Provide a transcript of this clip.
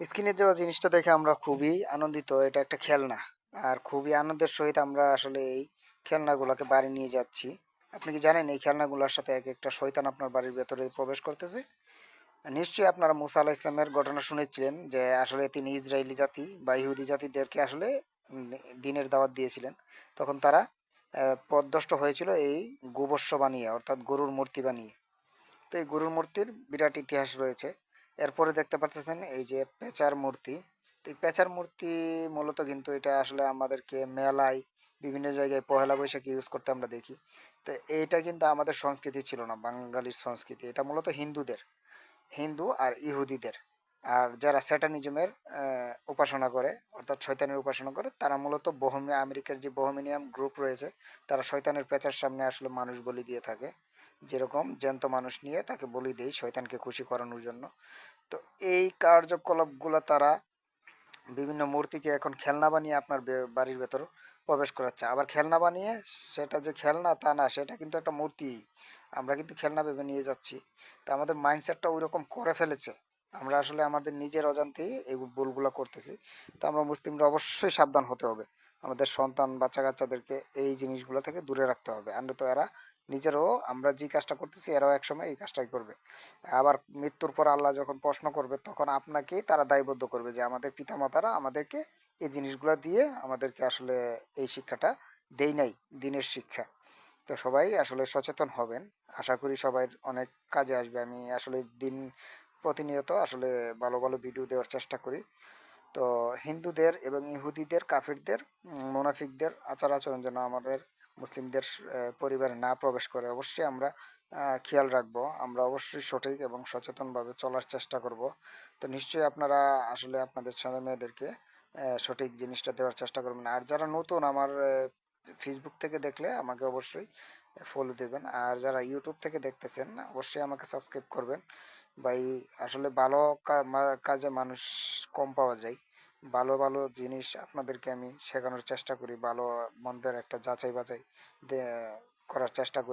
স্ক্রিনে দেওয়া জিনিসটা দেখে আমরা খুবই আনন্দিত। এটা একটা খেলনা। আর খুবই আনন্দের সহিত আমরা আসলে এই খেলনাগুলাকে বাড়ি নিয়ে যাচ্ছি। আপনি কি জানেন এই খেলনাগুলার সাথে একেকটা শয়তান আপনার বাড়ির ভেতরে প্রবেশ করতেছে? নিশ্চয়ই আপনারা মুসা আলাইহিস সালামের ঘটনা শুনেছিলেন যে আসলে তিনি ইসরায়েলি জাতি বা ইহুদি জাতিদেরকে আসলে উম দ্বীনের দাওয়াত দিয়েছিলেন। তখন তারা পথভ্রষ্ট হয়েছিল এই গোবর্ষ বানিয়ে অর্থাৎ গরুর মূর্তি বানিয়ে। তো এই গরুর মূর্তির বিরাট ইতিহাস রয়েছে। এরপরে দেখতে পারতেছেন এই যে পেঁচার মূর্তি। তো এই পেঁচার মূর্তি মূলত কিন্তু এটা আসলে আমাদেরকে মেলায় বিভিন্ন জায়গায় পহেলা বৈশাখী ইউজ করতে আমরা দেখি। তো এইটা কিন্তু আমাদের সংস্কৃতি ছিল না, বাঙালির সংস্কৃতি। এটা মূলত হিন্দুদের, হিন্দু আর ইহুদিদের। আর যারা স্যাটানিজমের উপাসনা করে অর্থাৎ শয়তানের উপাসনা করে তারা মূলত বোহেমিয়া আমেরিকার যে বোহেমিনিয়াম গ্রুপ রয়েছে তারা শয়তানের পেঁচার সামনে আসলে মানুষ বলি দিয়ে থাকে। যেরকম জ্যান্ত মানুষ নিয়ে তাকে বলি দেয় শয়তানকে খুশি করানোর জন্য। তো এই কার্যকলাপগুলো তারা বিভিন্ন মূর্তিকে এখন খেলনা বানিয়ে আপনার বাড়ির ভেতর প্রবেশ করাচ্ছে। আবার খেলনা বানিয়ে সেটা যে খেলনা তা না, সেটা কিন্তু একটা মূর্তি। আমরা কিন্তু খেলনা ভেবে নিয়ে যাচ্ছি। তো আমাদের মাইন্ডসেটটা ওইরকম করে ফেলেছে। আমরা আসলে আমাদের নিজের অজান্তেই এই ভুলগুলো করতেছি। তো আমরা মুসলিমরা অবশ্যই সাবধান হতে হবে। আমাদের সন্তান বাচ্চা কাচ্চাদেরকে এই জিনিসগুলো থেকে দূরে রাখতে হবে। আর তো এরা নিজেরও, আমরা যে কাজটা করতেছি এরাও একসময় এই কাজটাই করবে। আবার মৃত্যুর পর আল্লাহ যখন প্রশ্ন করবে তখন আপনাকেই তারা দায়বদ্ধ করবে যে আমাদের পিতামাতারা আমাদেরকে এই জিনিসগুলো দিয়ে আমাদেরকে আসলে এই শিক্ষাটা দেই নাই, দিনের শিক্ষা। তো সবাই আসলে সচেতন হবেন। আশা করি সবাই অনেক কাজে আসবে। আমি আসলে দিন প্রতিনিয়ত আসলে ভালো ভালো ভিডিও দেওয়ার চেষ্টা করি। তো হিন্দুদের এবং ইহুদিদের, কাফিরদের, মুনাফিকদের আচার আচরণ যেন আমাদের মুসলিমদের পরিবারে না প্রবেশ করে অবশ্যই আমরা খেয়াল রাখবো। আমরা অবশ্যই সঠিক এবং সচেতনভাবে চলার চেষ্টা করব। তো নিশ্চয়ই আপনারা আসলে আপনাদের ছেলে মেয়েদেরকে সঠিক জিনিসটা দেওয়ার চেষ্টা করবেন। আর যারা নতুন আমার ফেসবুক থেকে দেখলে আমাকে অবশ্যই ফলো দেবেন। আর যারা ইউটিউব থেকে দেখতেছেন অবশ্যই আমাকে সাবস্ক্রাইব করবেন। ভাই, আসলে ভালো কাজে মানুষ কম পাওয়া যায়। ভালো ভালো জিনিস আপনাদেরকে আমি শেখানোর চেষ্টা করি, ভালো মন্দের একটা যাচাই বাছাই করার চেষ্টা করি।